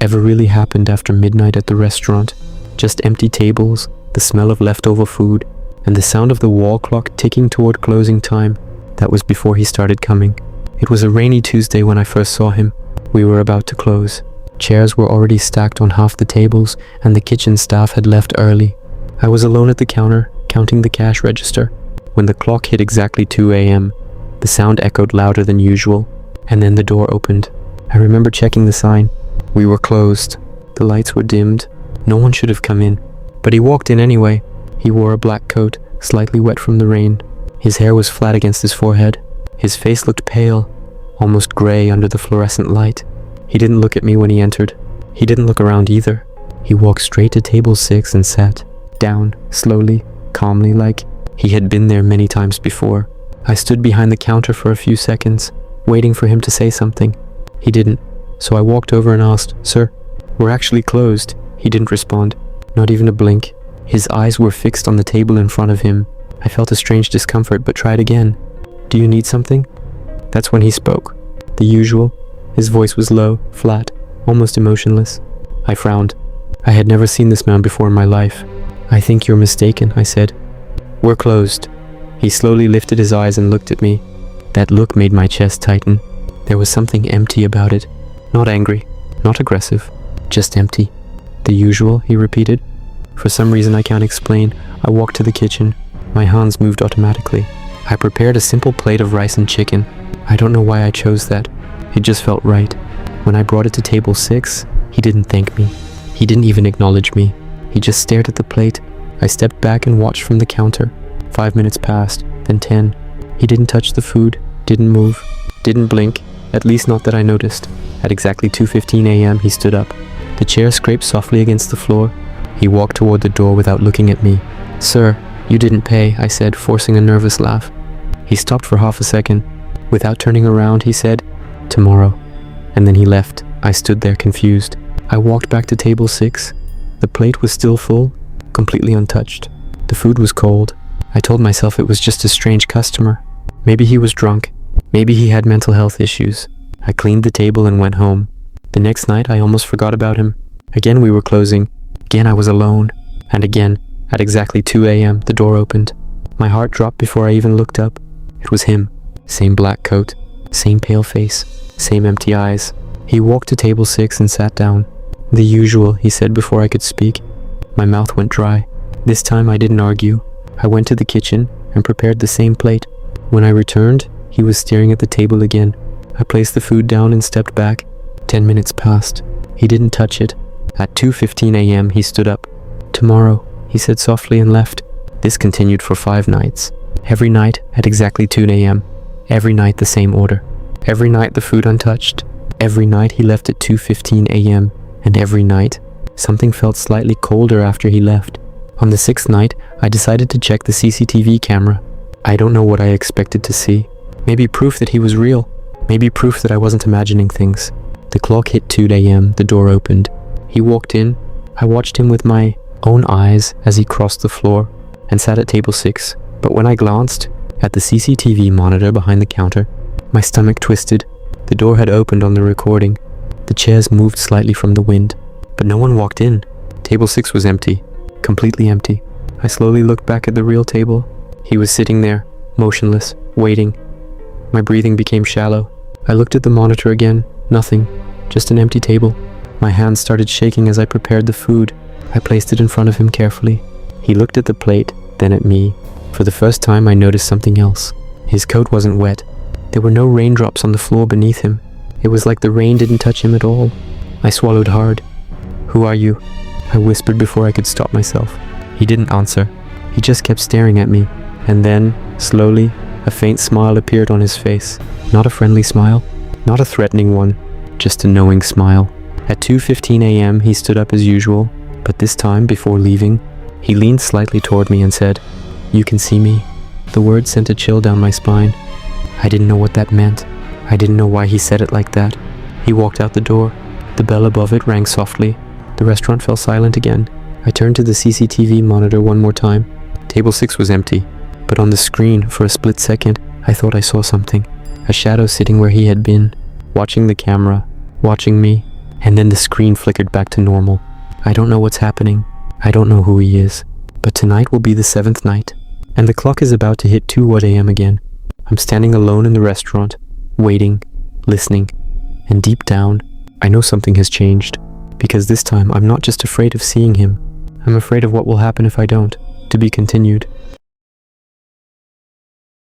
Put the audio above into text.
ever really happened after midnight at the restaurant. Just empty tables, the smell of leftover food, and the sound of the wall clock ticking toward closing time. That was before he started coming. It was a rainy Tuesday when I first saw him. We were about to close. Chairs were already stacked on half the tables, and the kitchen staff had left early. I was alone at the counter, counting the cash register. When the clock hit exactly 2 a.m., the sound echoed louder than usual, and then the door opened. I remember checking the sign. We were closed. The lights were dimmed. No one should have come in. But he walked in anyway. He wore a black coat, slightly wet from the rain. His hair was flat against his forehead. His face looked pale, almost gray under the fluorescent light. He didn't look at me when he entered. He didn't look around either. He walked straight to table 6 and sat down, slowly, calmly, like he had been there many times before. I stood behind the counter for a few seconds, waiting for him to say something. He didn't, so I walked over and asked, "Sir, we're actually closed." He didn't respond, not even a blink. His eyes were fixed on the table in front of him. I felt a strange discomfort, but tried again. "Do you need something?" That's when he spoke. The usual. His voice was low, flat, almost emotionless. I frowned. I had never seen this man before in my life. "I think you're mistaken," I said. "We're closed." He slowly lifted his eyes and looked at me. That look made my chest tighten. There was something empty about it. Not angry, not aggressive, just empty. "The usual," he repeated. For some reason I can't explain, I walked to the kitchen. My hands moved automatically. I prepared a simple plate of rice and chicken. I don't know why I chose that. It just felt right. When I brought it to table 6, he didn't thank me. He didn't even acknowledge me. He just stared at the plate. I stepped back and watched from the counter. 5 minutes passed, then 10. He didn't touch the food, didn't move, didn't blink, at least not that I noticed. At exactly 2:15 a.m. he stood up. The chair scraped softly against the floor. He walked toward the door without looking at me. "Sir, you didn't pay," I said, forcing a nervous laugh. He stopped for half a second. Without turning around, he said, "Tomorrow." And then he left. I stood there confused. I walked back to table 6. The plate was still full, completely untouched. The food was cold. I told myself it was just a strange customer. Maybe he was drunk. Maybe he had mental health issues. I cleaned the table and went home. The next night, I almost forgot about him. Again, we were closing. Again, I was alone. And again, at exactly 2 a.m., the door opened. My heart dropped before I even looked up. It was him. Same black coat, same pale face, same empty eyes. He walked to table 6 and sat down. "The usual," he said before I could speak. My mouth went dry. This time I didn't argue. I went to the kitchen and prepared the same plate. When I returned, he was staring at the table again. I placed the food down and stepped back. 10 minutes passed. He didn't touch it. At 2:15 a.m. he stood up. "Tomorrow," he said softly and left. This continued for 5 nights. Every night at exactly 2 a.m. Every night the same order. Every night the food untouched. Every night he left at 2:15 a.m. And every night, something felt slightly colder after he left. On the 6th night, I decided to check the CCTV camera. I don't know what I expected to see. Maybe proof that he was real. Maybe proof that I wasn't imagining things. The clock hit 2 a.m. The door opened. He walked in. I watched him with my own eyes as he crossed the floor and sat at table 6. But when I glanced at the CCTV monitor behind the counter, my stomach twisted. The door had opened on the recording. The chairs moved slightly from the wind, but no one walked in. Table 6 was empty, completely empty. I slowly looked back at the real table. He was sitting there, motionless, waiting. My breathing became shallow. I looked at the monitor again. Nothing, just an empty table. My hands started shaking as I prepared the food. I placed it in front of him carefully. He looked at the plate, then at me. For the first time, I noticed something else. His coat wasn't wet. There were no raindrops on the floor beneath him. It was like the rain didn't touch him at all. I swallowed hard. "Who are you?" I whispered before I could stop myself. He didn't answer. He just kept staring at me. And then, slowly, a faint smile appeared on his face. Not a friendly smile, not a threatening one, just a knowing smile. At 2:15 a.m. he stood up as usual, but this time, before leaving, he leaned slightly toward me and said, "You can see me." The word sent a chill down my spine. I didn't know what that meant. I didn't know why he said it like that. He walked out the door. The bell above it rang softly. The restaurant fell silent again. I turned to the CCTV monitor one more time. Table 6 was empty, but on the screen, for a split second, I thought I saw something. A shadow sitting where he had been, watching the camera, watching me. and then the screen flickered back to normal. I don't know what's happening. I don't know who he is. But tonight will be the 7th night, and the clock is about to hit 2 a.m. again. I'm standing alone in the restaurant, waiting, listening, and deep down, I know something has changed. Because this time, I'm not just afraid of seeing him. I'm afraid of what will happen if I don't. To be continued.